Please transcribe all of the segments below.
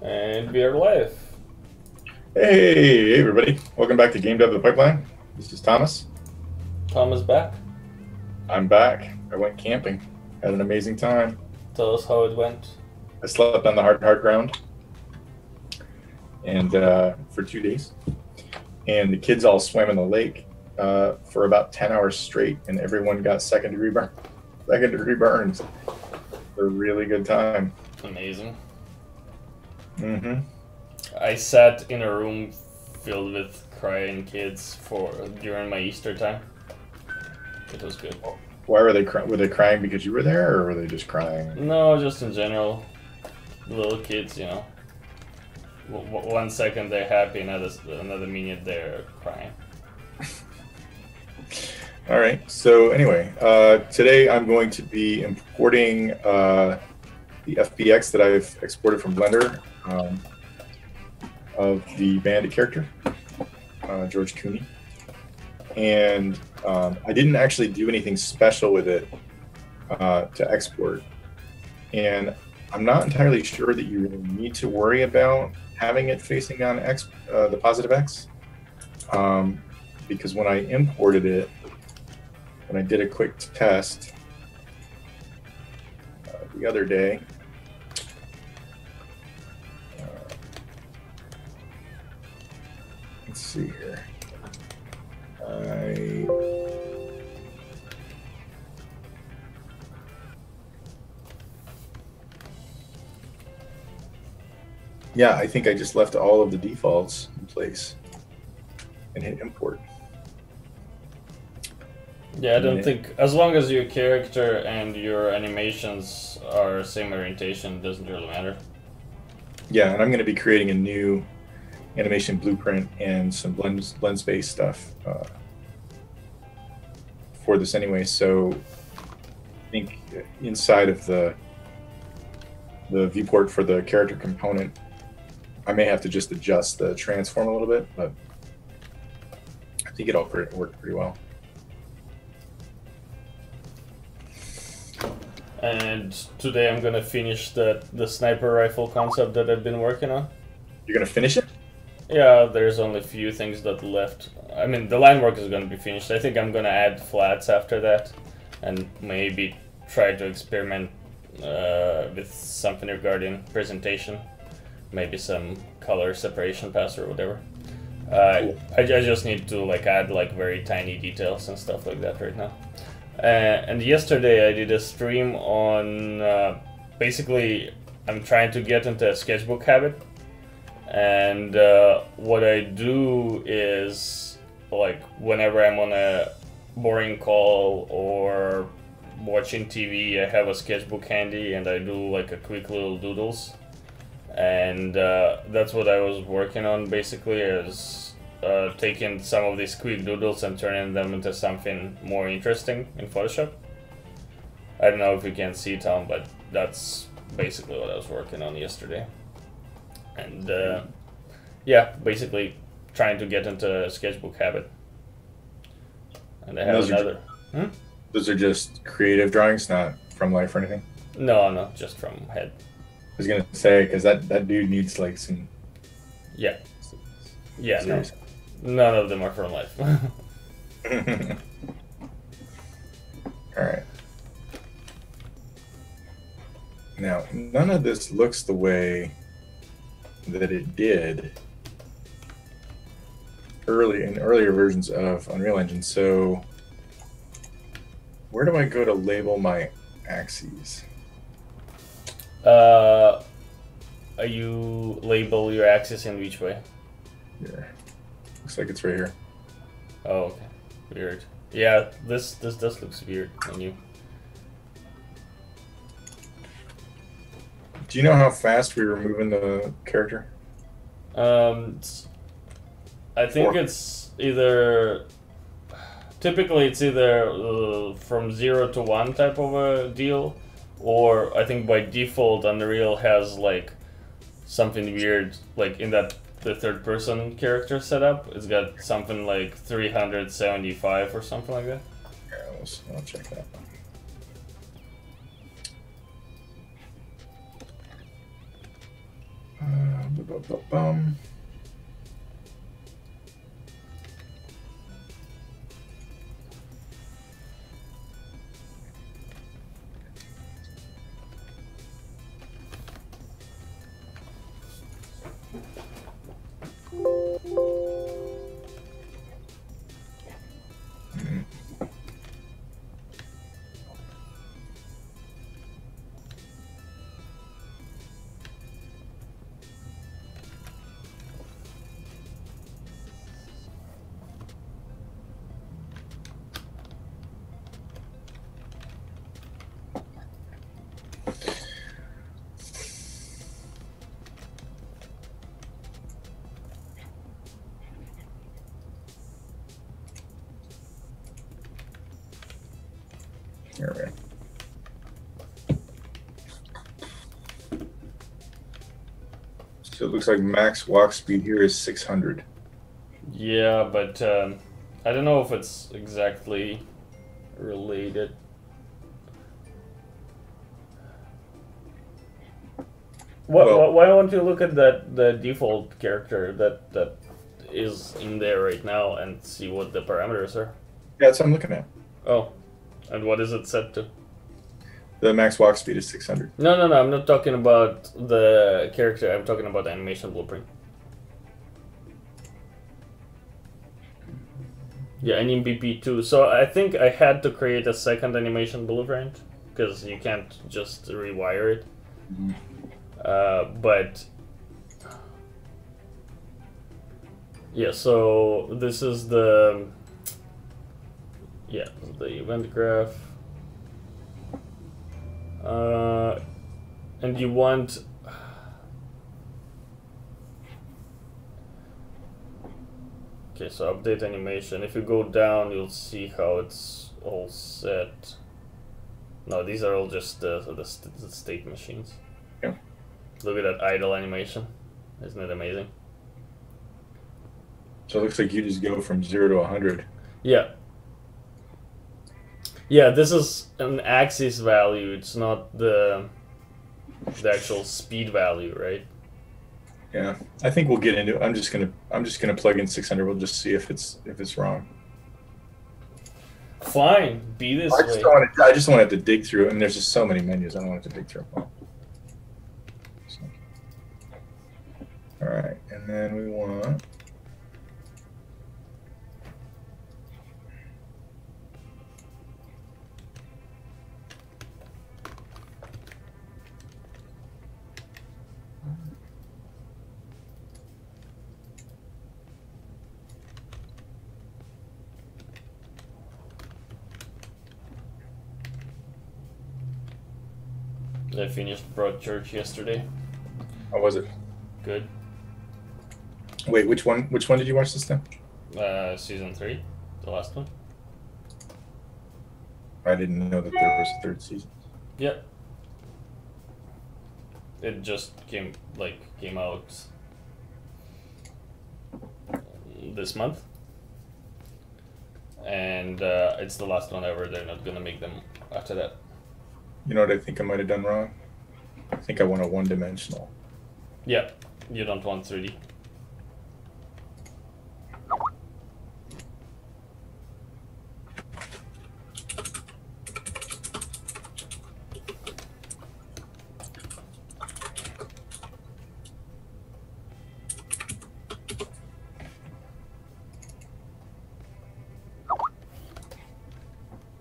And we are live. Hey, everybody. Welcome back to GameDev the Pipeline. This is Thomas. Thomas back. I'm back. I went camping. Had an amazing time. Tell us how it went. I slept on the hard ground and for 2 days. And the kids all swam in the lake for about 10 hours straight, and everyone got second-degree burns. A really good time. Amazing. Mm-hmm. I sat in a room filled with crying kids during my Easter time. It was good. Why were they crying? Were they crying because you were there, or were they just crying? No, just in general. Little kids, you know. 1 second they're happy, another minute they're crying. All right. So anyway, today I'm going to be importing the FBX that I've exported from Blender of the Bandit character, George Cooney. And I didn't actually do anything special with it to export. And I'm not entirely sure that you really need to worry about having it facing on the positive X. Because when I imported it, when I did a quick test the other day, let's see here. Yeah, I think I just left all of the defaults in place and hit import. Yeah, I don't think, as long as your character and your animations are same orientation, it doesn't really matter. Yeah, and I'm going to be creating a new animation blueprint and some Blendspace stuff for this anyway. So I think inside of the viewport for the character component, I may have to just adjust the transform a little bit, but I think it all worked pretty well. And today I'm gonna finish the sniper rifle concept that I've been working on. You're gonna finish it? Yeah, there's only a few things that left. I mean, the line work is gonna be finished. I think I'm gonna add flats after that, and maybe try to experiment with something regarding presentation. Maybe some color separation pass or whatever. I just need to add very tiny details and stuff like that right now. And yesterday I did a stream on basically I'm trying to get into a sketchbook habit, and what I do is whenever I'm on a boring call or watching TV, I have a sketchbook handy and I do a quick little doodles, and that's what I was working on basically, is taking some of these quick doodles and turning them into something more interesting in Photoshop. I don't know if you can see, Tom, but that's basically what I was working on yesterday. And yeah, basically trying to get into a sketchbook habit. And I have another... Those are just creative drawings, not from life or anything? No, just from head. I was gonna say, because that dude needs some... Yeah. Yeah, no. None of them are from life. Alright. Now, none of this looks the way that it did in earlier versions of Unreal Engine, so where do I go to label my axes? You label your axis in which way? Here. Looks like it's right here. Oh, okay. Weird. Yeah, this does looks weird on you. Do you know how fast we were moving the character? I think it's either... Typically it's either from 0 to 1 type of a deal, or I think by default Unreal has something weird in that the third person character setup. It's got something like 375 or something like that. Yeah, I'll check that. Ba-ba-ba-bum. All right. So it looks like max walk speed here is 600. Yeah, but I don't know if it's exactly related. Why don't you look at the default character that is in there right now and see what the parameters are? Yeah, that's what I'm looking at. Oh, and what is it set to? The max walk speed is 600. No, I'm not talking about the character. I'm talking about the animation blueprint. Yeah, and in BP2. So I think I had to create a second animation blueprint because you can't just rewire it. Mm-hmm. But yeah, so this is the event graph, and you want okay. So update animation. If you go down, you'll see how it's all set. No, these are all just the state machines. Yeah. Look at that idle animation. Isn't it amazing? So it looks like you just go from 0 to 100. Yeah. Yeah, this is an axis value. It's not the actual speed value, right? Yeah, I think we'll get into it. I'm just gonna plug in 600. We'll just see if it's wrong. Fine, be this way. I just don't want to have to dig through it. And there's just so many menus. I don't want to dig through them. So. All right, and then we want. I finished Broadchurch yesterday. How was it? Good. Wait, which one? Which one did you watch this time? Season 3, the last one. I didn't know that there was a third season. Yep. It just came out this month, and it's the last one ever. They're not gonna make them after that. You know what I think I might have done wrong? I think I want a one-dimensional. Yeah, you don't want 3D.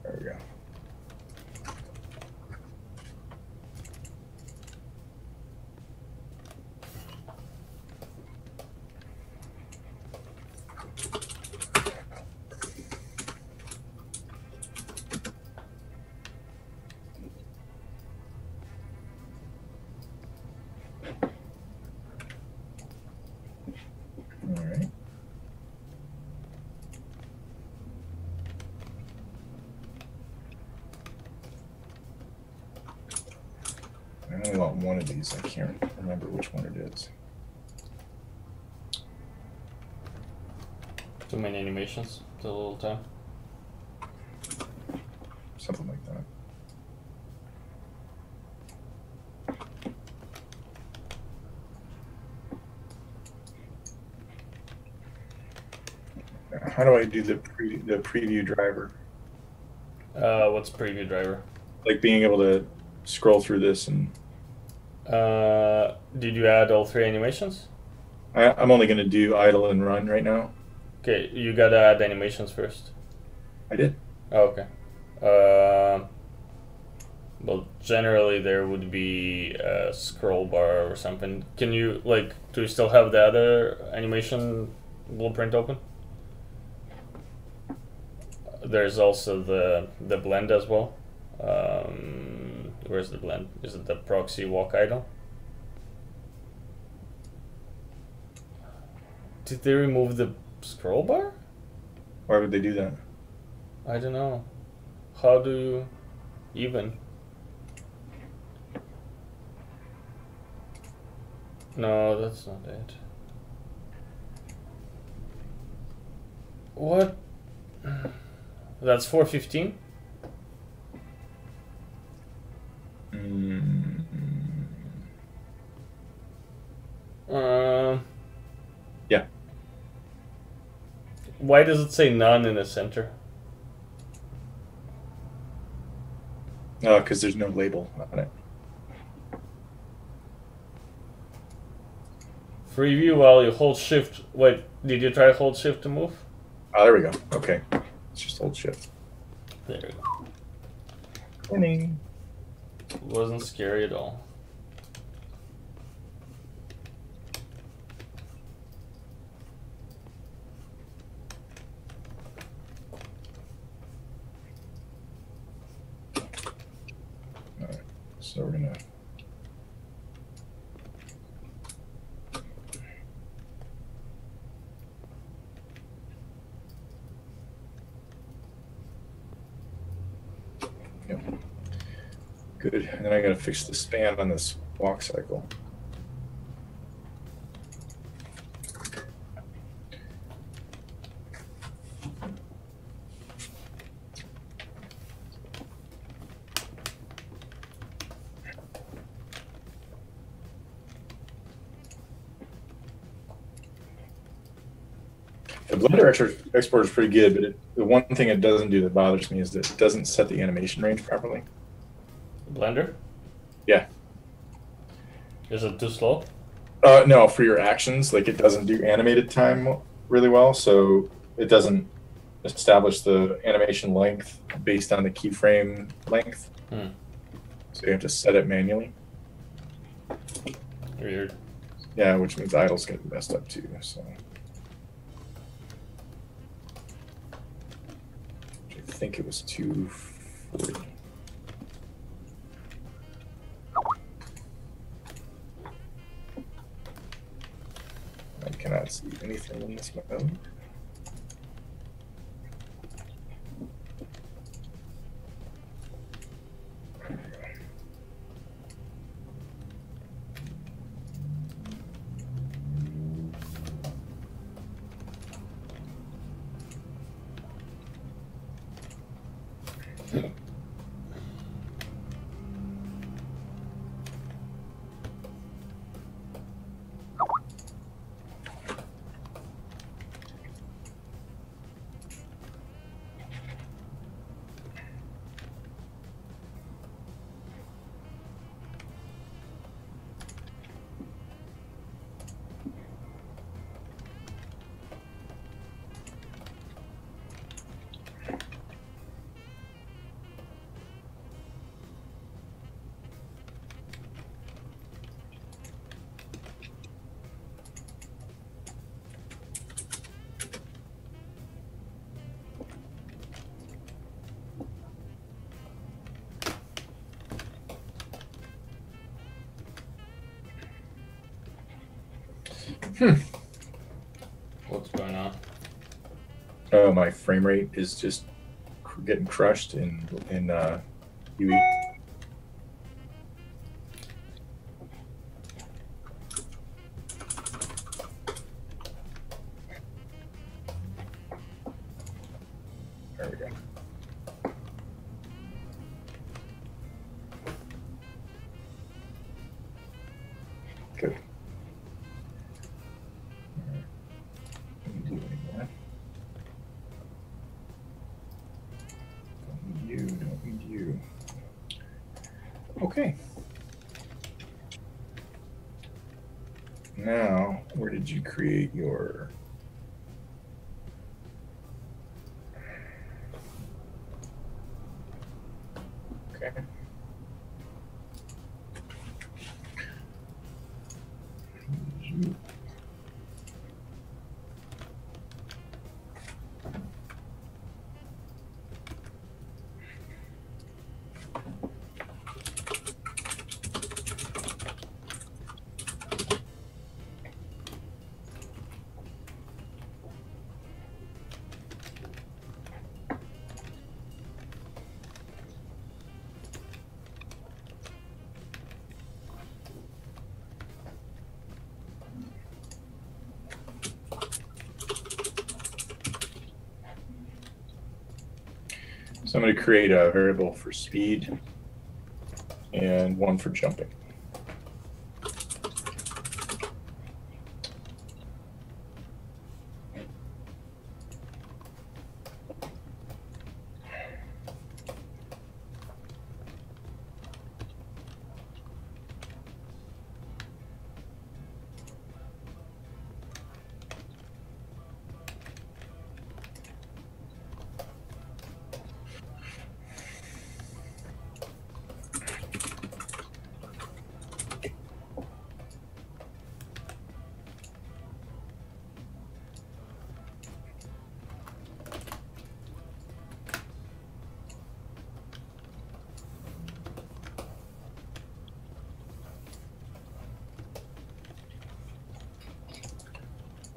There we go. All right. I only want one of these. I can't remember which one it is. Too many animations, too little time. Something like that. how do I do the preview driver? What's preview driver? Like being able to scroll through this and. Did you add all 3 animations? I'm only going to do idle and run right now. Okay, you gotta add animations first. I did. Oh, okay. Well, generally there would be a scroll bar or something. Can you, like, do you still have the other animation blueprint open? There's also the blend as well. Where's the blend? Is it the proxy walk idle? Did they remove the scroll bar? Why would they do that? I don't know. How do you even? No, that's not it. What? That's 415? Yeah. Why does it say none in the center? Because there's no label on it. Preview while you hold shift. Wait, did you try hold shift to move? Oh, there we go. Okay. Let's just hold shift. There we go. Morning. Wasn't scary at all. Alright, so we're gonna Yep. Good. And then I gotta fix the span on this walk cycle. The Blender export is pretty good, but the one thing it doesn't do that bothers me is that it doesn't set the animation range properly. Blender? Yeah. Is it too slow? No, for your actions, like it doesn't do animated time really well, so it doesn't establish the animation length based on the keyframe length. So you have to set it manually. Weird. Yeah, which means idle's gonna be messed up too. So I think it was 240. I cannot see anything in this mode. What's going on? Oh, my frame rate is just getting crushed in UE. There we go. Good. Now, where did you create your... Okay. So I'm going to create a variable for speed and one for jumping.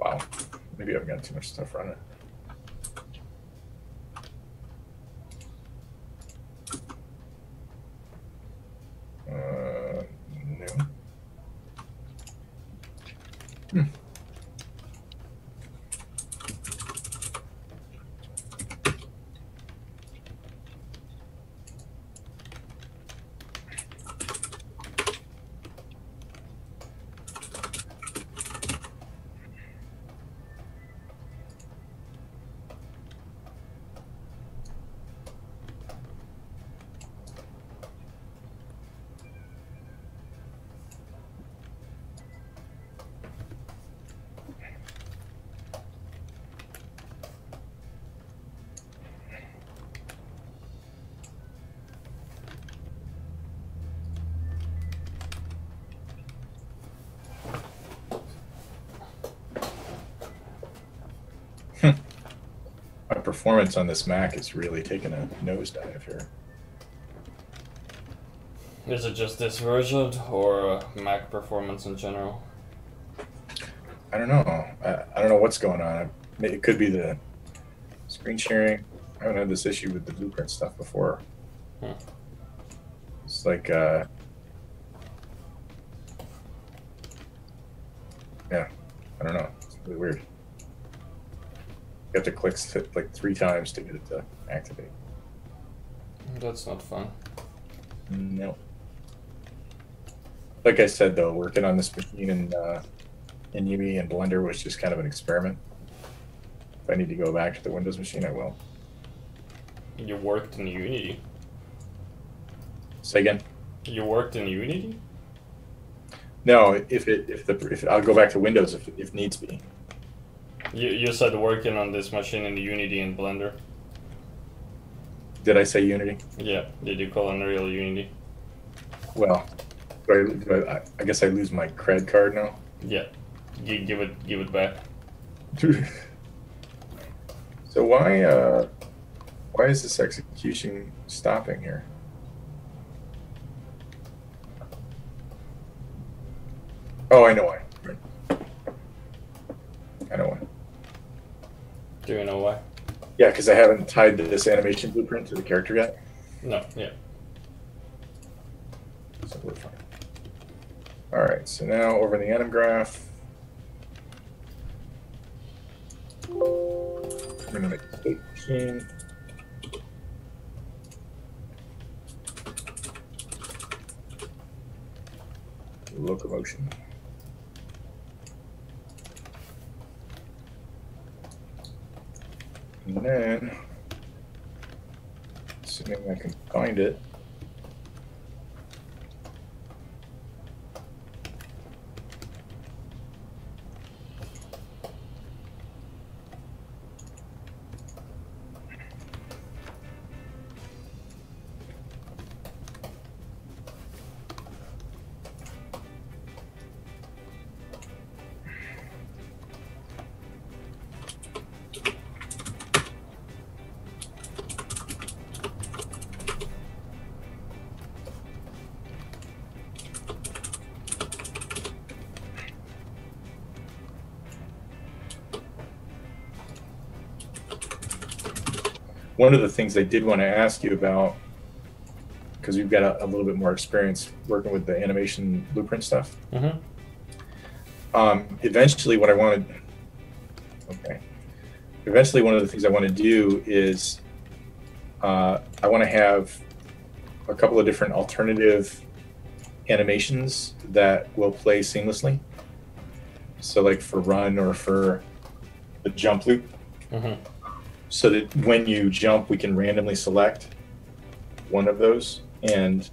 Wow, maybe I've got too much stuff running. No. My performance on this Mac is really taking a nosedive here. Is it just this version or Mac performance in general? I don't know. I don't know what's going on. It could be the screen sharing. I haven't had this issue with the Blueprint stuff before. It's like, yeah, I don't know. It's really weird. You have to click like 3 times to get it to activate. That's not fun. No. Like I said, though, working on this machine in UE and Blender was just kind of an experiment. If I need to go back to the Windows machine, I will. You worked in Unity? Say again? You worked in Unity? No, if I'll go back to Windows if needs be. You said working on this machine in Unity and Blender. Did I say Unity? Yeah. Did you call Unreal Unity? Well, I guess I lose my cred card now. Yeah. Give it back. So why is this execution stopping here? Oh, I know why. I know why. Do you know why? Yeah, because I haven't tied this animation blueprint to the character yet. No, yeah. So we're fine. All right, so now over in the anim graph, I'm going to make a state machine. Locomotion. And then, assuming I can find it, one of the things I did want to ask you about, because we've got a little bit more experience working with the animation blueprint stuff. Eventually, what I wanted, eventually one of the things I want to do is I want to have a couple of different alternative animations that will play seamlessly. So like for run or for the jump loop. So that when you jump, we can randomly select one of those and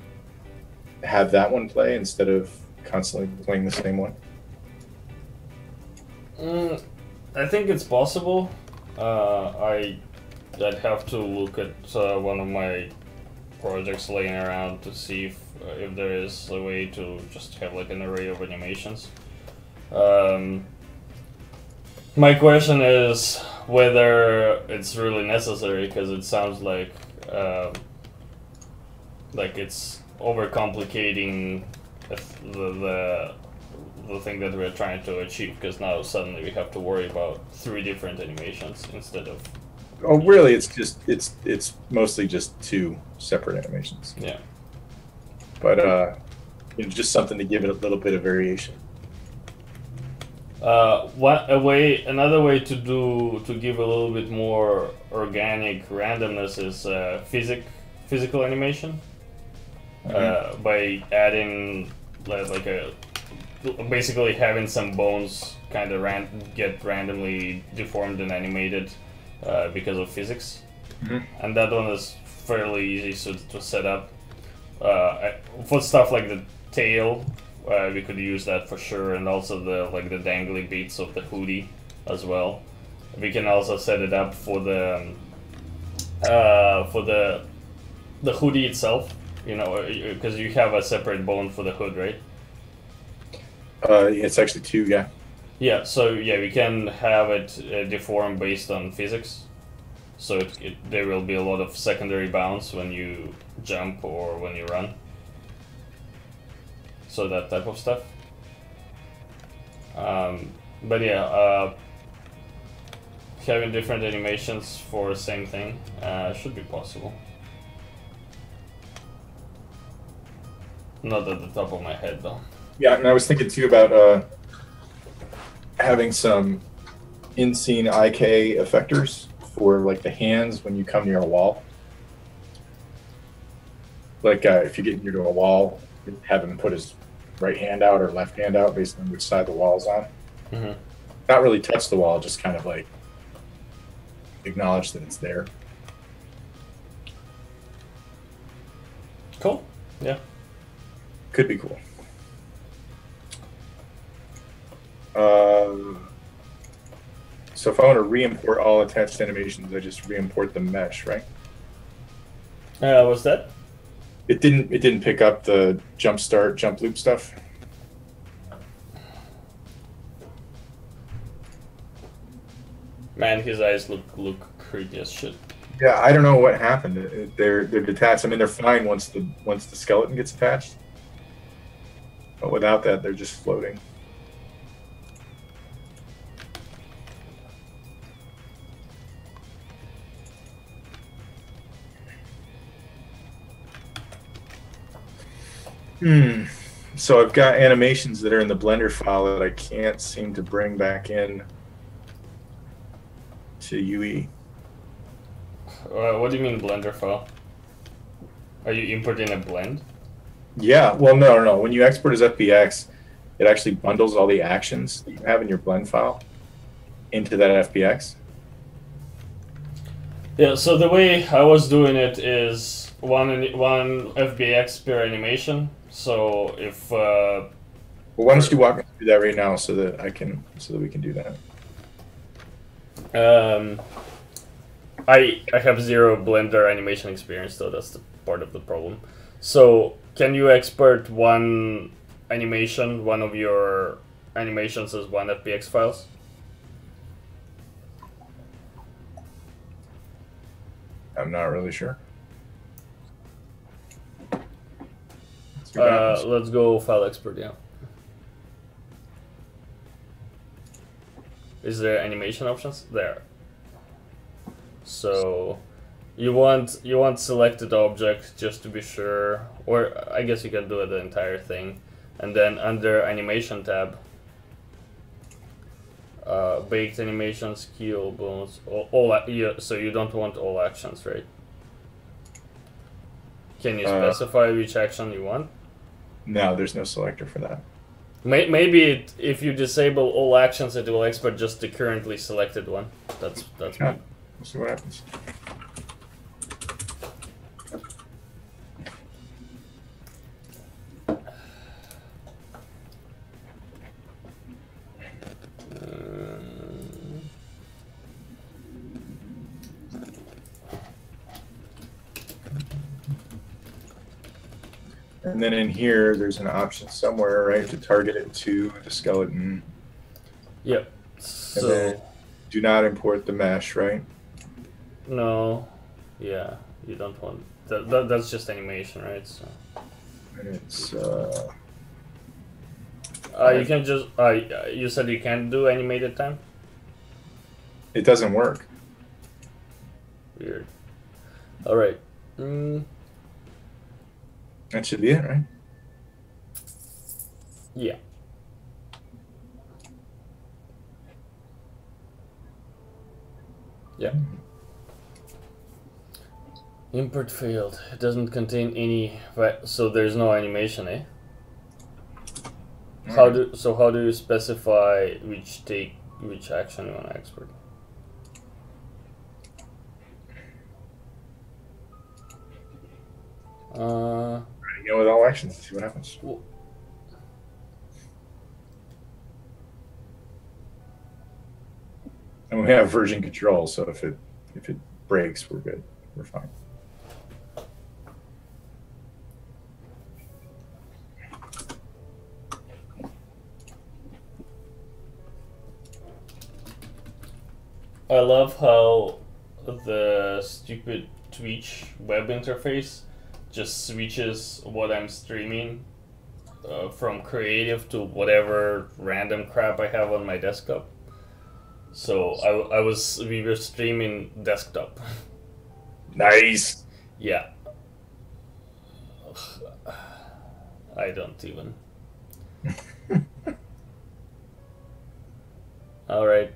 have that one play instead of constantly playing the same one. I think it's possible. I'd have to look at one of my projects laying around to see if there is a way to just have like an array of animations. My question is whether it's really necessary, because it sounds like it's overcomplicating the thing that we're trying to achieve, because now suddenly we have to worry about 3 different animations instead of... Oh, really? It's mostly just 2 separate animations. Yeah. But just something to give it a little bit of variation. Another way to give a little bit more organic randomness is physical animation. By adding basically having some bones kind of get randomly deformed and animated because of physics, and that one is fairly easy to set up. For stuff like the tail, we could use that for sure, and also the dangly bits of the hoodie as well. We can also set it up for the hoodie itself, because you have a separate bone for the hood, right? It's actually 2, yeah. Yeah, so yeah, we can have it deform based on physics. So there will be a lot of secondary bounce when you jump or when you run. So that type of stuff. But yeah, having different animations for the same thing should be possible. Not at the top of my head though. Yeah, and I was thinking too about having some in-scene IK effectors for like the hands when you come near a wall. Like if you get near to a wall, have him put his right hand out or left hand out based on which side the wall's on. Not really touch the wall, just kind of like acknowledge that it's there. Cool. Yeah. Could be cool. So if I want to re-import all attached animations, I just re-import the mesh, right? What's that? It didn't pick up the jump start, jump loop stuff. Man, his eyes look creepy as shit. Yeah, I don't know what happened. They're detached. I mean, they're fine once the skeleton gets attached, but without that, they're just floating. So I've got animations that are in the Blender file that I can't seem to bring back in to UE. What do you mean Blender file? Are you importing a blend? Yeah, well, no. When you export as FBX, it actually bundles all the actions that you have in your blend file into that FBX. Yeah, so the way I was doing it is one FBX per animation. So if well, why don't you walk me through that right now so that we can do that. I have 0 Blender animation experience, so that's the part of the problem. So can you export one animation, one of your animations as one FBX files? I'm not really sure. Let's go file export, yeah. Is there animation options? There. So You want selected object just to be sure, or I guess you can do the entire thing, and then under animation tab, baked animation skill bonus. So you don't want all actions, right? Can you specify which action you want? No, there's no selector for that. Maybe if you disable all actions, it will export just the currently selected one. That's Yeah. We'll see what happens. And then in here, there's an option somewhere, right, to target it to the skeleton. Yep. And then do not import the mesh, right? No. Yeah, you don't want that's just animation, right? So. And it's you can just you said you can't do animated time? It doesn't work. Weird. All right. That should be it, right? Yeah. Yeah. Import failed. It doesn't contain any. So there's no animation, eh? How do you specify which action you want to export? Go with all actions and see what happens. Well, and we have version control, so if it breaks, we're good. We're fine. I love how the stupid Twitch web interface just switches what I'm streaming from creative to whatever random crap I have on my desktop. So we were streaming desktop. Nice. Yeah. I don't even. All right.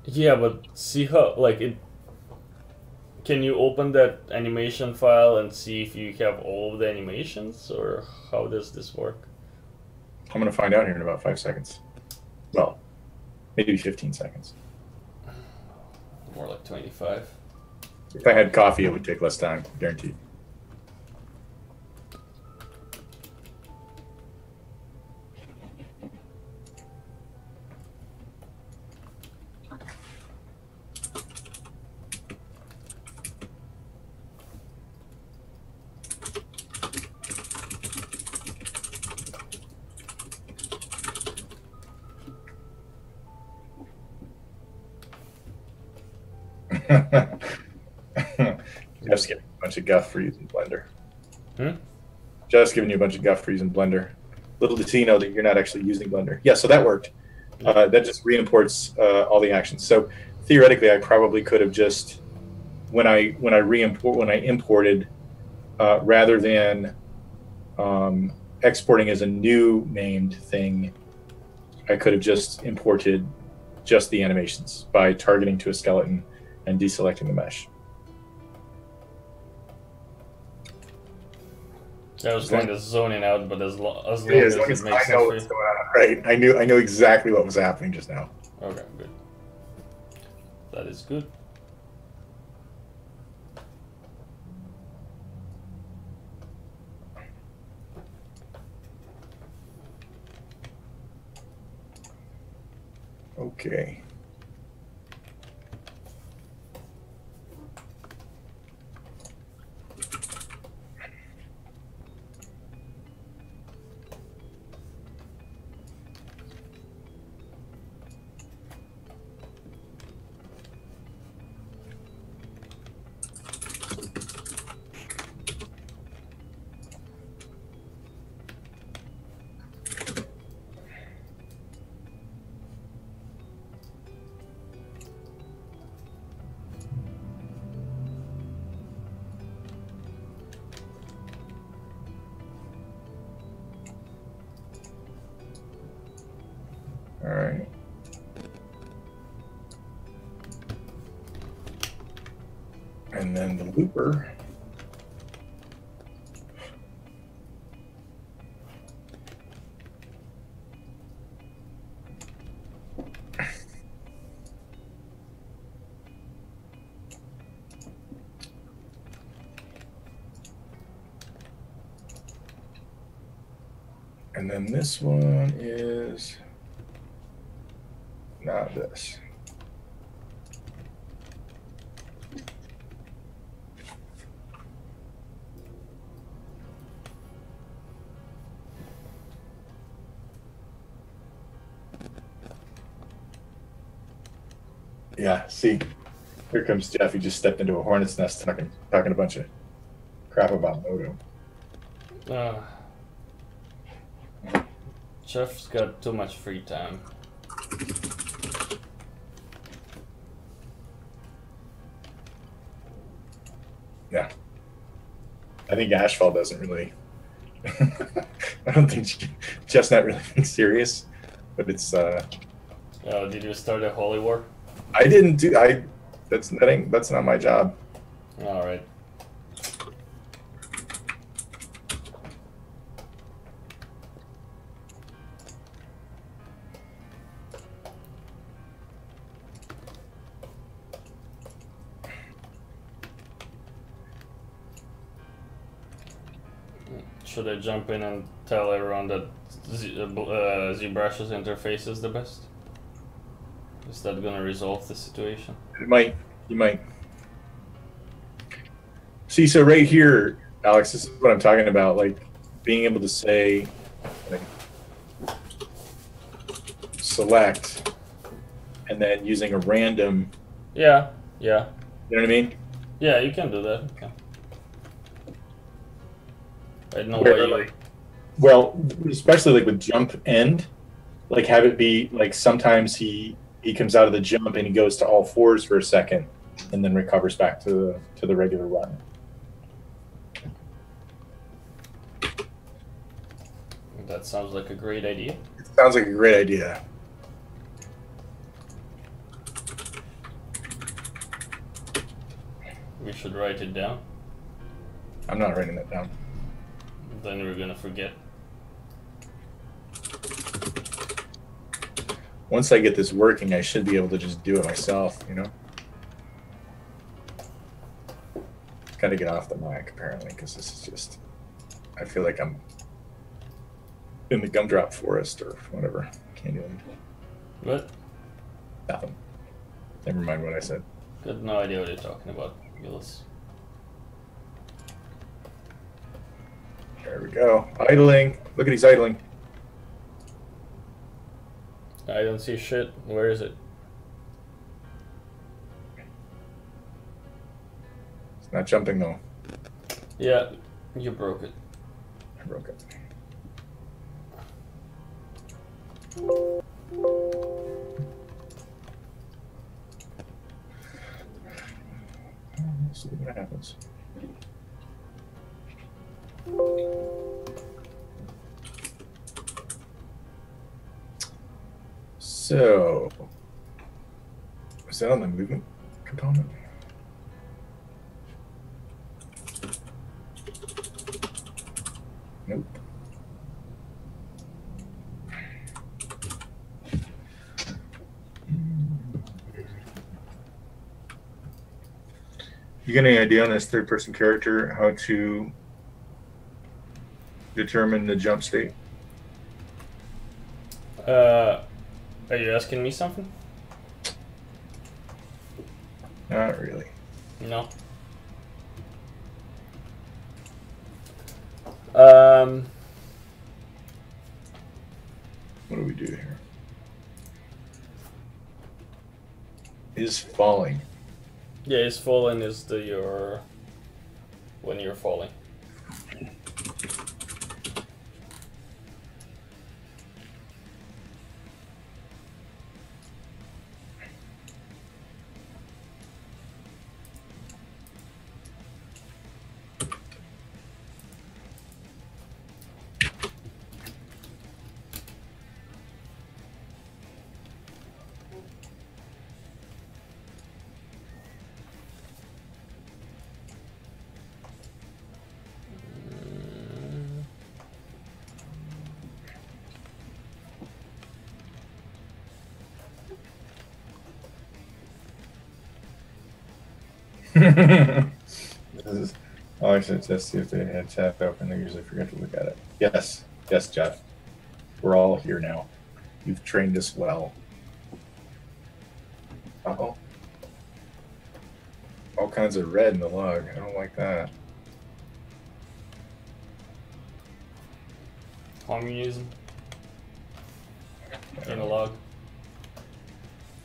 Yeah, but see how it. Can you open that animation file and see if you have all of the animations, or how does this work? I'm going to find out here in about 5 seconds. Well, maybe 15 seconds. More like 25. If I had coffee, it would take less time, guaranteed. Jeff's giving you a bunch of guff for using Blender. Jeff's giving you a bunch of guff for using Blender. Little does he know that you're not actually using Blender. Yeah, so that worked. That just re-imports all the actions. So theoretically, I probably could have just when I imported, rather than exporting as a new named thing, I could have just imported just the animations by targeting to a skeleton and deselecting the mesh. I was kind of zoning out, but as long as I know what's going on, right? I knew exactly what was happening just now. Okay, good. That is good. Okay. All right. And then the looper. And then this one is not this. Yeah, see, here comes Jeff. He just stepped into a hornet's nest talking a bunch of crap about Moto. Jeff's got too much free time. Yeah. I think Ashfall doesn't really... I don't think Jeff's not really being serious, but it's... Oh, did you start a holy war? I didn't do... That's not my job. All right. Should I jump in and tell everyone that ZBrush's interface is the best? Is that gonna resolve the situation? It might. You might. See, so right here, Alex, this is what I'm talking about. Like being able to say, like, select, and then using a random. Yeah. Yeah. You know what I mean? Yeah, you can do that. Okay. I don't know why you... Like, well, especially like with jump end, like have it be like sometimes he comes out of the jump and he goes to all fours for a second, and then recovers back to the regular run. That sounds like a great idea. It sounds like a great idea. We should write it down. I'm not writing that down. Then we're gonna forget. Once I get this working, I should be able to just do it myself, you know? Gotta get off the mic, apparently, because this is just... I feel like I'm in the gumdrop forest or whatever. Candyland. What? Nothing. Never mind what I said. Got no idea what you're talking about, Gillis. There we go. Idling. Look at he's idling. I don't see shit. Where is it? It's not jumping though. Yeah, you broke it. I broke it. Let's see what happens. So, is that on the movement component? Nope. You got any idea on this third-person character how to determine the jump state? Are you asking me something? Not really. No. What do we do here? Is falling. Yeah, is falling is when you're falling. This is, oh, I should just see if they had chat open. They usually forget to look at it. Yes, yes, Jeff. We're all here now. You've trained us well. Uh-oh. All kinds of red in the log. I don't like that. Communism in a log.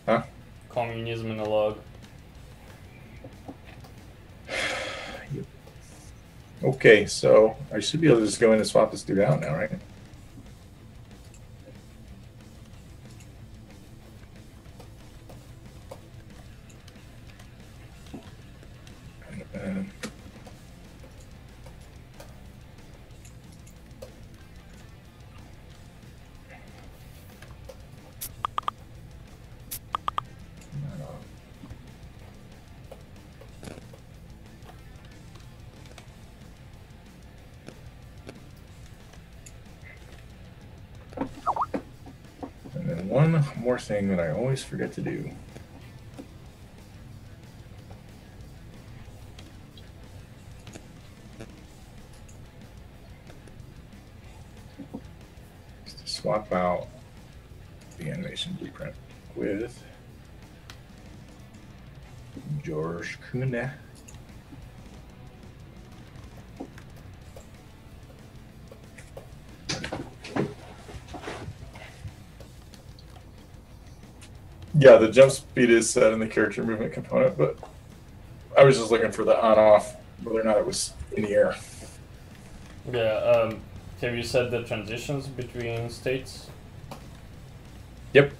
Huh? Communism in a log. Okay, so I should be able to just go in and swap this dude out now, right? And then one more thing that I always forget to do. Is to swap out the animation blueprint with George Kuna. Yeah, the jump speed is set in the character movement component, but I was just looking for the on-off, whether or not it was in the air. Yeah, have you set the transitions between states? Yep.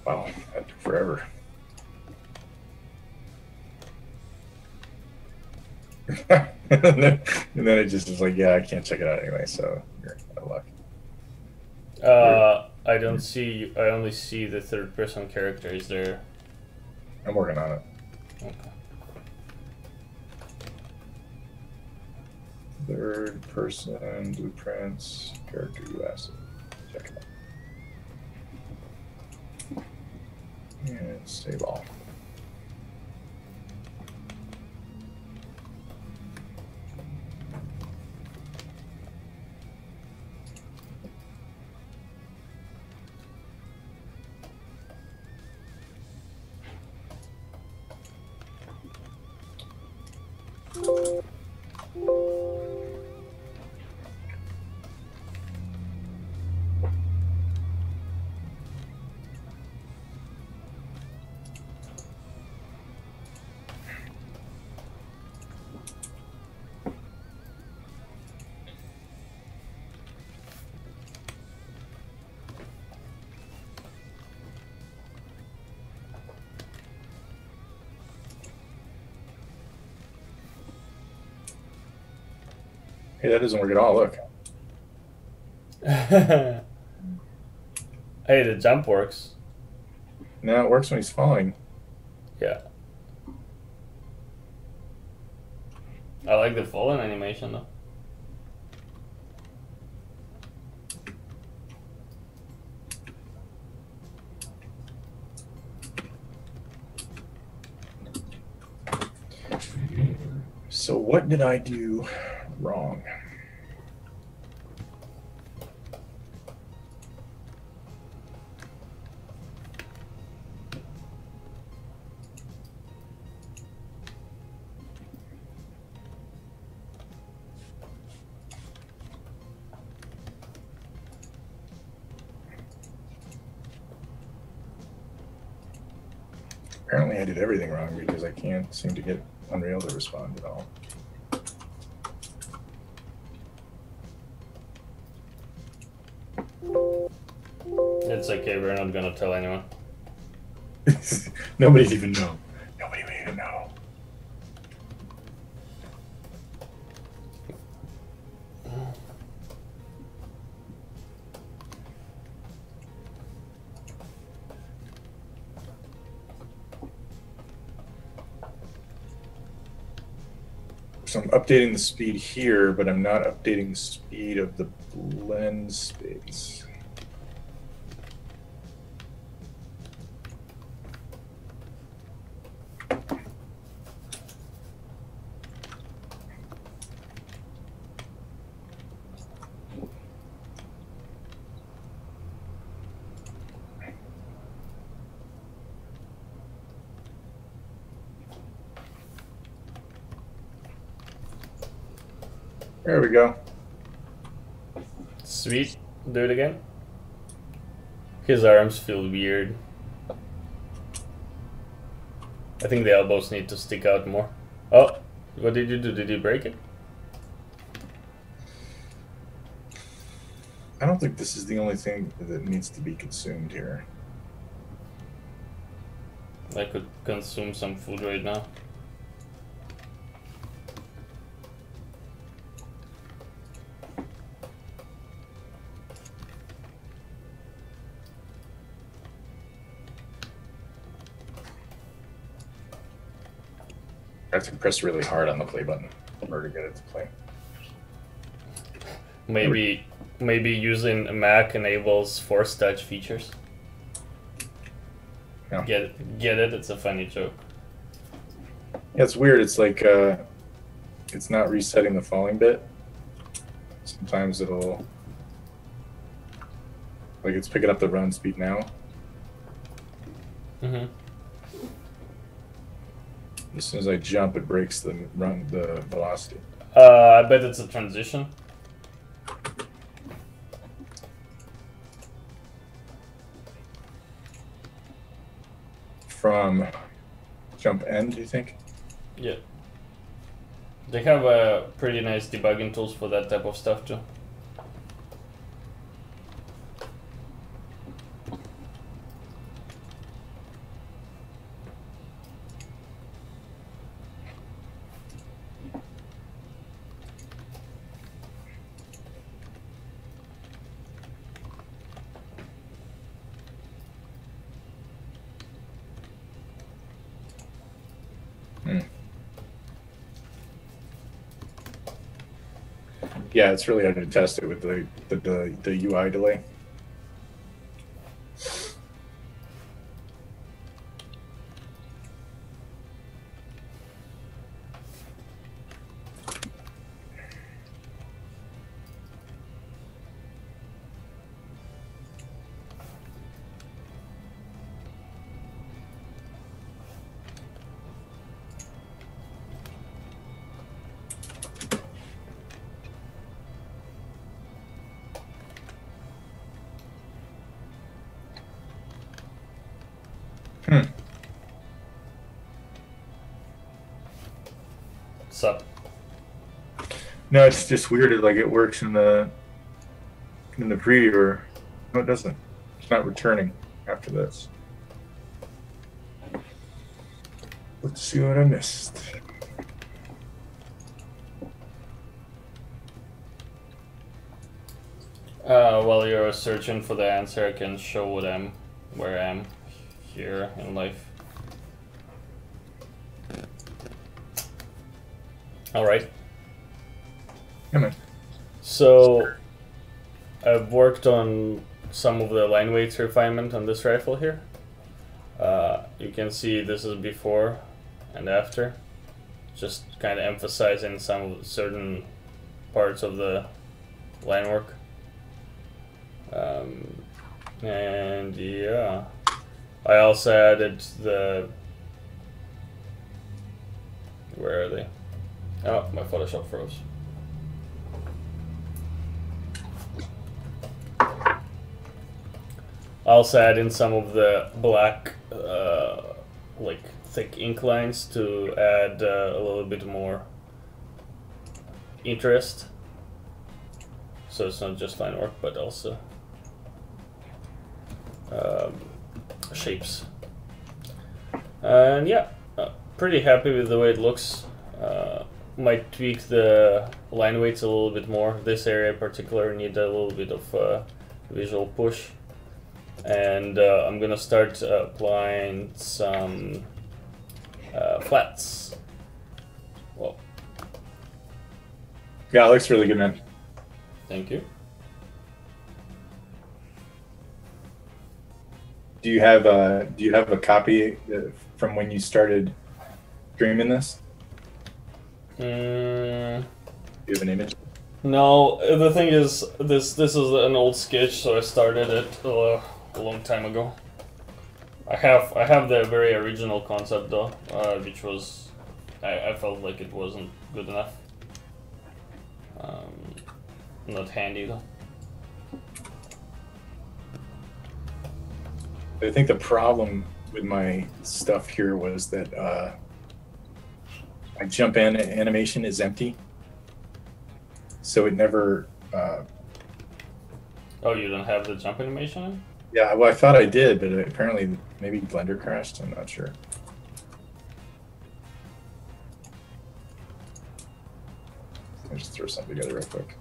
Wow, that took forever. and then it just is like, yeah, I can't check it out anyway, so you're out of luck. I don't see. I only see the third-person character. Is there? I'm working on it. Okay. Third person blueprints, character US. Check it out. And save all. Hey, that doesn't work at all, look. Hey, the jump works. No, it works when he's falling. Yeah. I like the fallen animation though. So what did I do wrong? Apparently I did everything wrong because I can't seem to get Unreal to respond at all. It's okay, we're not gonna tell anyone. Nobody'd even know. Nobody would even know. So I'm updating the speed here, but I'm not updating the speed of the blend space. There we go. Sweet. Do it again. His arms feel weird. I think the elbows need to stick out more. Oh, what did you do? Did you break it? I don't think this is the only thing that needs to be consumed here. I could consume some food right now. I have to press really hard on the play button in order to get it to play. Maybe using a Mac enables force touch features. Yeah. Get it? It's a funny joke. Yeah, it's weird. It's like it's not resetting the falling bit. Sometimes it'll like it's picking up the run speed now. Mm-hmm. As soon as I jump, it breaks the velocity. I bet it's a transition. From jump end, do you think? Yeah. They have pretty nice debugging tools for that type of stuff too. Yeah, it's really hard to test it with the UI delay. Sup? No, it's just weird. Like it works in the previewer. No, it doesn't. It's not returning after this. Let's see what I missed. While you're searching for the answer, I can show where I am here in life. All right. Come on. So I've worked on some of the line weights refinement on this rifle here. You can see this is before and after. Just kind of emphasizing some certain parts of the line work. And yeah, I also added the... Where are they? Oh, my Photoshop froze. I also add in some of the black, like thick ink lines to add a little bit more interest. So it's not just line work, but also shapes. And yeah, pretty happy with the way it looks. Might tweak the line weights a little bit more. This area in particular need a little bit of visual push. And I'm gonna start applying some flats. Well, Yeah, it looks really good, man. thank you. Do you have a copy from when you started streaming this? Do you have an image? No, the thing is, this is an old sketch, so I started it a long time ago. I have the very original concept though, which was I felt like it wasn't good enough. Not handy though. I think the problem with my stuff here was that my jump in animation is empty, so it never. Oh, you don't have the jump animation in? Yeah, well, I thought I did, but apparently maybe Blender crashed. I'm not sure. Let me just throw something together real quick.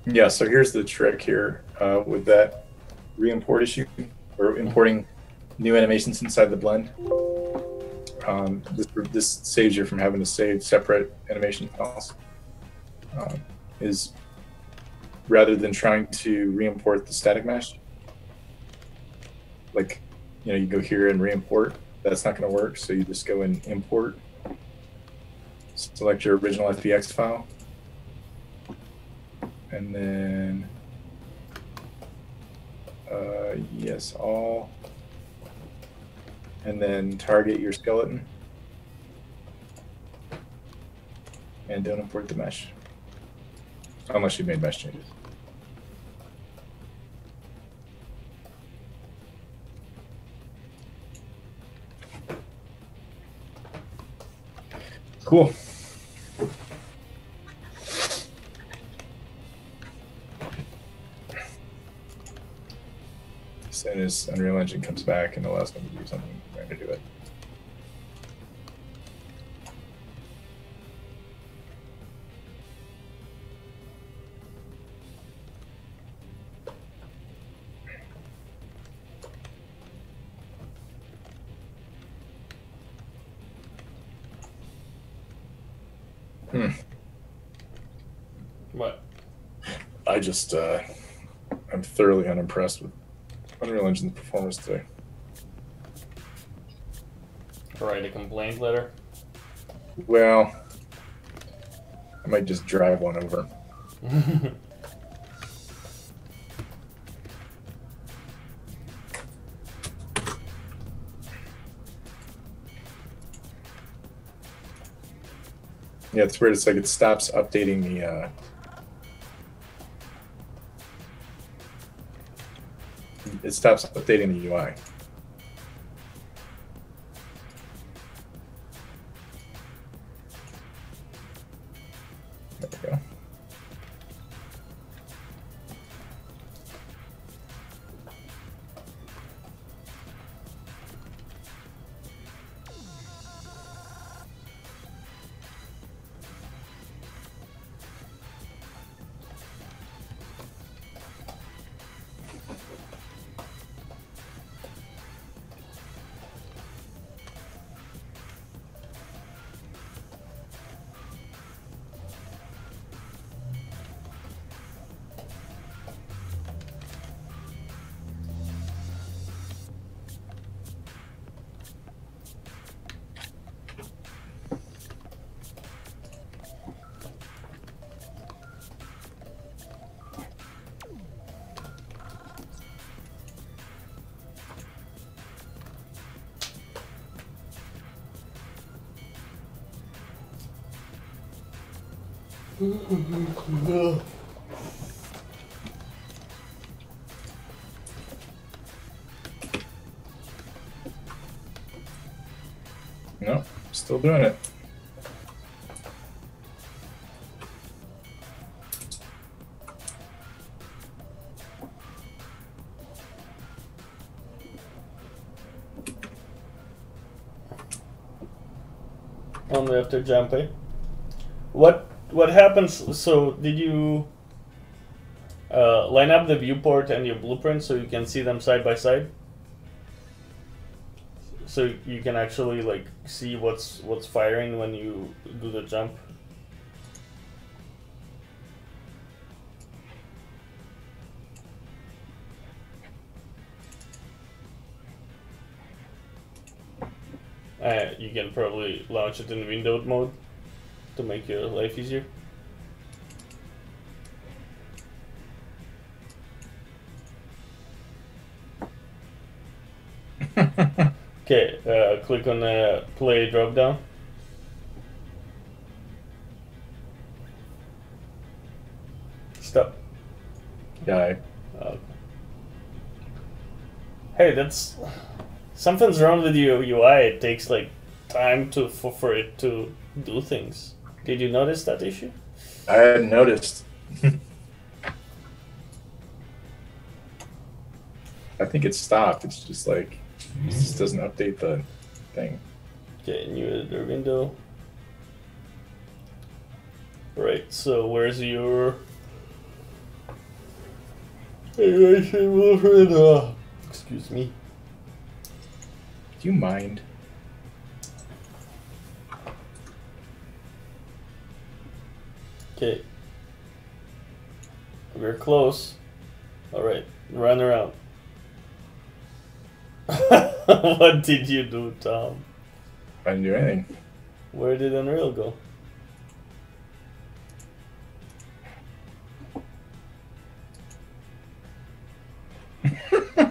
Yeah, so here's the trick here with that re-import issue, or importing new animations inside the blend. This saves you from having to save separate animation files. Is rather than trying to re-import the static mesh, like, you know, you go here and re-import, that's not going to work. So you just go and import, select your original FBX file, and then yes, all, and then target your skeleton, and don't import the mesh unless you've made mesh changes. Cool. as Unreal Engine comes back and allows me to do something, I'm going to do it. What? I just, I'm thoroughly unimpressed with Unreal Engine's performance today. Write a complaint letter? Well, I might just drive one over. Yeah, it's weird. It's like it stops updating the. It stops updating the UI. There we go. No, still doing it. Only after jumping. What happens? So did you line up the viewport and your blueprint so you can see them side by side? So you can actually like see what's firing when you do the jump. You can probably launch it in windowed mode to make your life easier. Okay, click on the play drop down. Stop. Yeah. Hey, that's something's wrong with your UI. It takes like time for it to do things. Did you notice that issue? I hadn't noticed. I think it stopped. It's just like it just doesn't update the thing. Okay, new editor window. Right, so where's your animation blueprint? Excuse me. Do you mind? Okay. We're close. Alright, run around. What did you do, Tom? I didn't do anything. Where did Unreal go?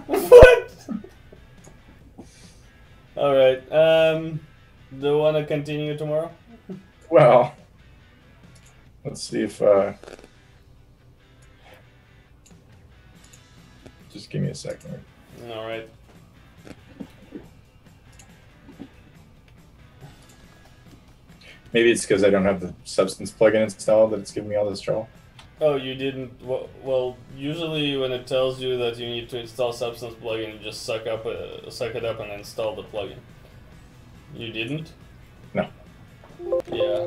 What? Alright, do you want to continue tomorrow? Well, let's see if just give me a second. Alright. Maybe it's because I don't have the Substance plugin installed that it's giving me all this trouble. Oh, you didn't. Well, usually when it tells you that you need to install Substance plugin, you just suck it up and install the plugin. You didn't? No. Yeah.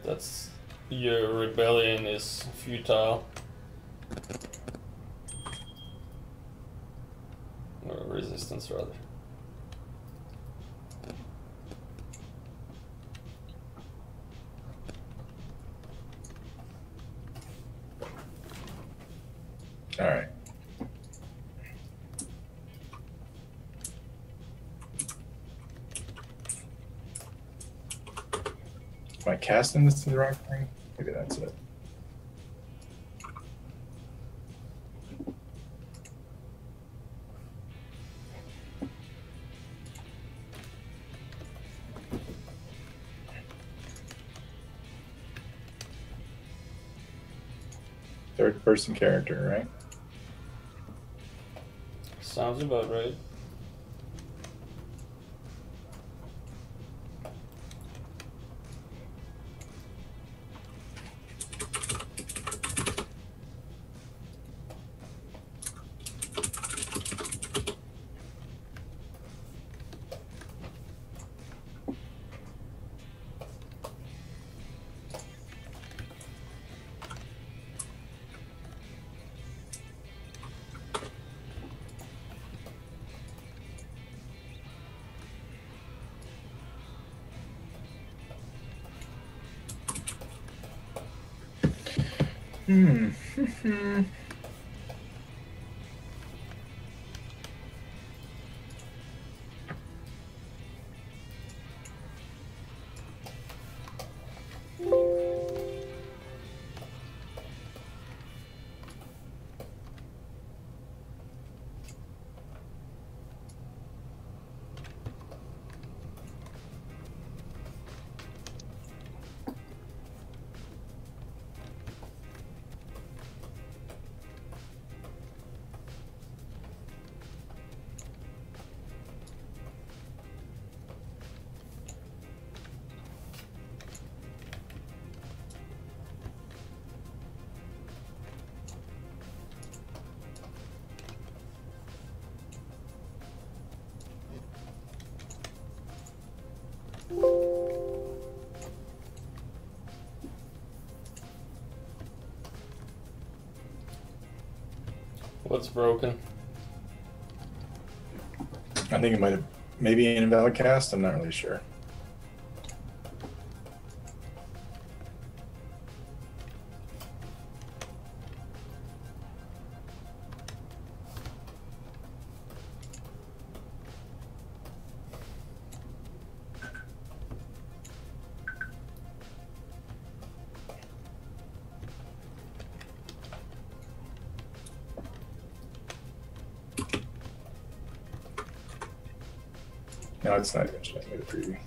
That's your rebellion is futile. Or resistance, rather. All right. Am I casting this to the right thing? Maybe that's it. Third-person character, right? Sounds about right. Hmm. What's broken? I think it might have maybe an invalid cast. I'm not really sure. No, it's not even showing me the preview.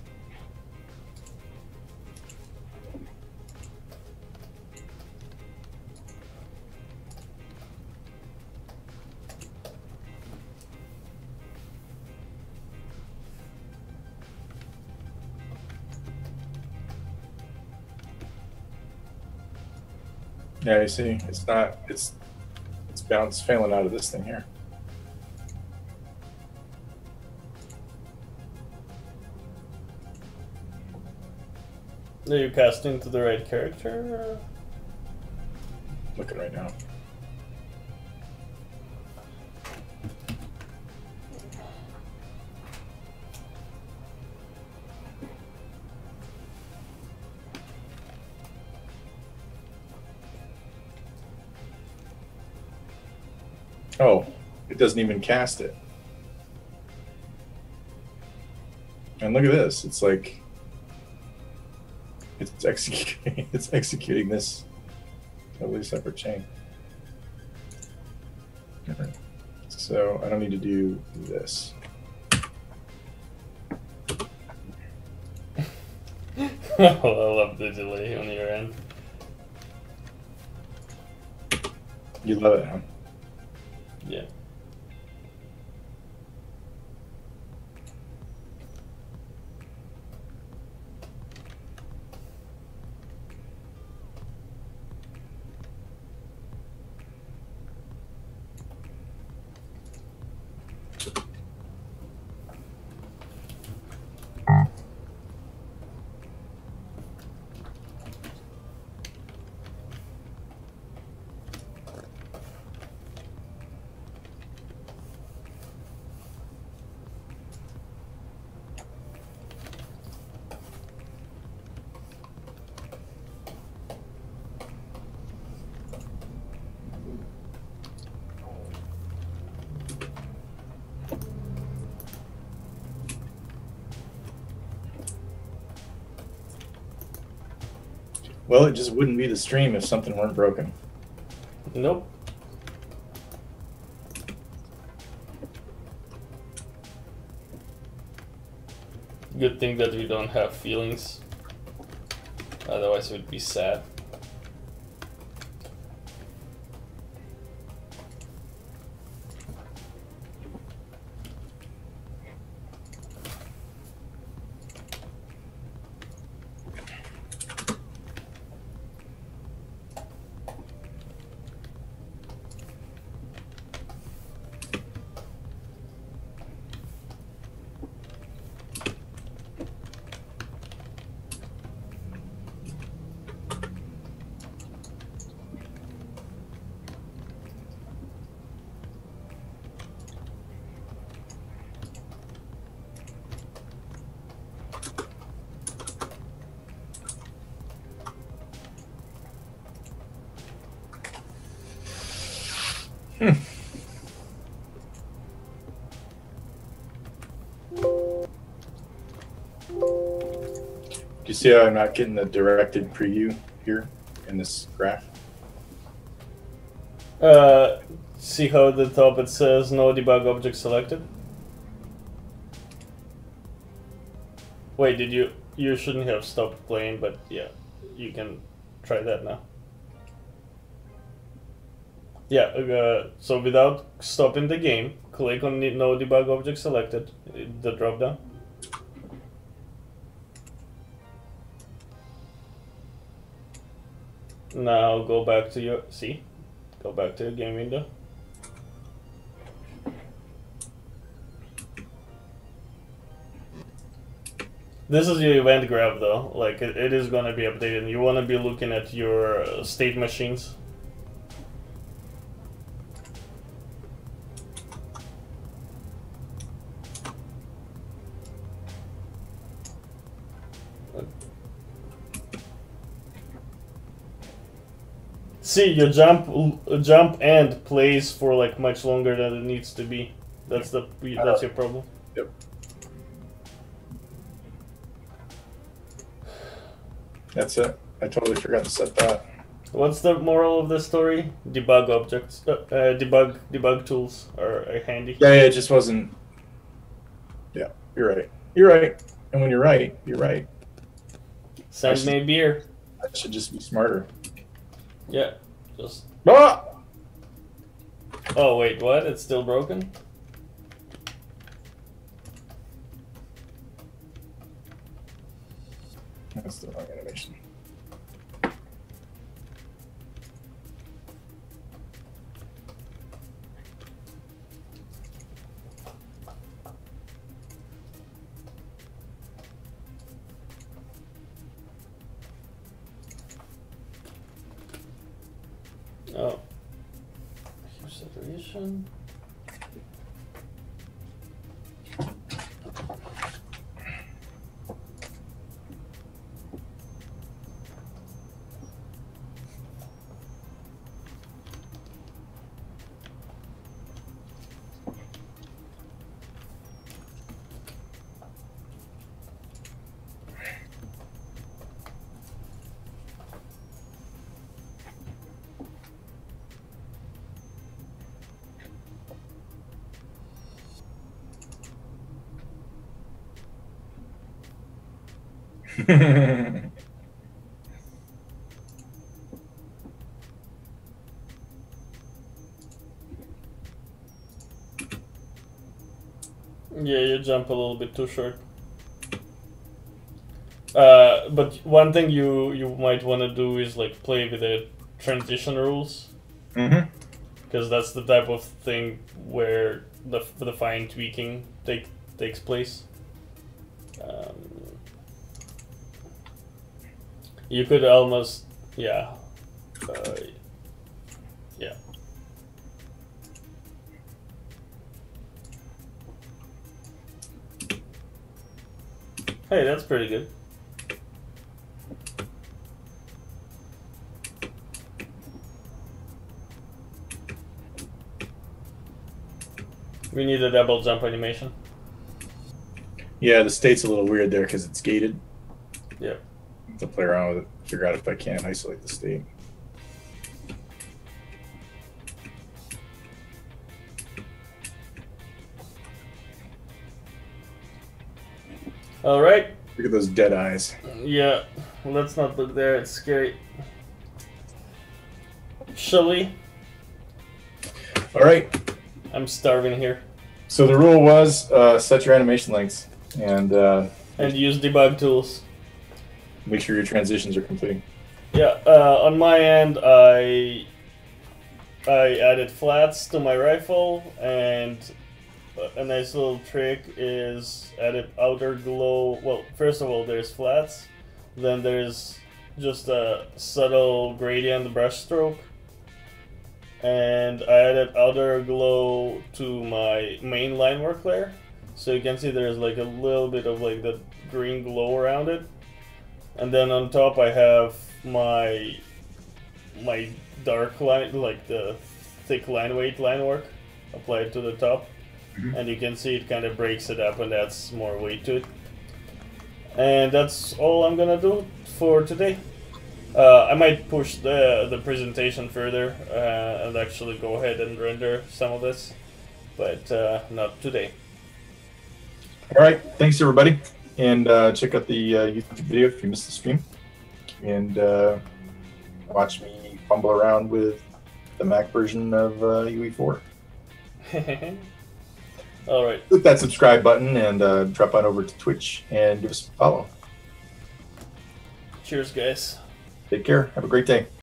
Yeah, you see, it's not. It's failing out of this thing here. Are you casting to the right character? Looking right now. Oh, it doesn't even cast it. And look at this. It's like it's executing. It's executing this totally separate chain. Right. So I don't need to do this. I love the delay on your end. You love it, huh? Yeah. Well, it just wouldn't be the stream if something weren't broken. Nope. Good thing that we don't have feelings. Otherwise, we'd be sad. Do you see how I'm not getting the directed preview here in this graph? See how at the top it says no debug object selected? Wait, did you? You shouldn't have stopped playing, but yeah, you can try that now. Yeah, so without stopping the game, click on no debug object selected, the drop down. Now go back to your, go back to your game window. This is your event graph though, like it is gonna be updated. You wanna be looking at your state machines. See, your jump and plays for like much longer than it needs to be. That's your problem. Yep. That's it. I totally forgot to set that. What's the moral of the story? Debug objects, debug tools are handy. Yeah, it just wasn't. Yeah, you're right. You're right. And when you're right, you're right. Send me a beer. I should just be smarter. Yeah, just. Ah! Oh wait, what? It's still broken? That's the wrong animation. Oh. Here's separation. Yeah, you jump a little bit too short. But one thing you might want to do is like play with the transition rules. Mm-hmm. Because that's the type of thing where the fine tweaking takes place. You could almost, yeah. Yeah. Hey, that's pretty good. We need a double jump animation. Yeah, the state's a little weird there because it's gated. Yep. To play around with it. figure out if I can isolate the state. All right. Look at those dead eyes. Yeah, let's not look there. It's scary. Shall we? All right. I'm starving here. So the rule was set your animation lengths and use debug tools. make sure your transitions are completing. Yeah, on my end, I added flats to my rifle, and a nice little trick is added outer glow. Well, first of all, there's flats, then there's just a subtle gradient brush stroke, and I added outer glow to my main line work layer, so you can see there's like a little bit of like the green glow around it, and then on top I have my dark line, like the thick line weight line work applied to the top, and you can see it kind of breaks it up and adds more weight to it. And that's all I'm gonna do for today. I might push the presentation further and actually go ahead and render some of this, but not today. All right, thanks everybody, and check out the YouTube video if you missed the stream, and watch me fumble around with the Mac version of UE4. All right. Click that subscribe button and drop on over to Twitch and give us a follow. Cheers, guys. Take care. Have a great day.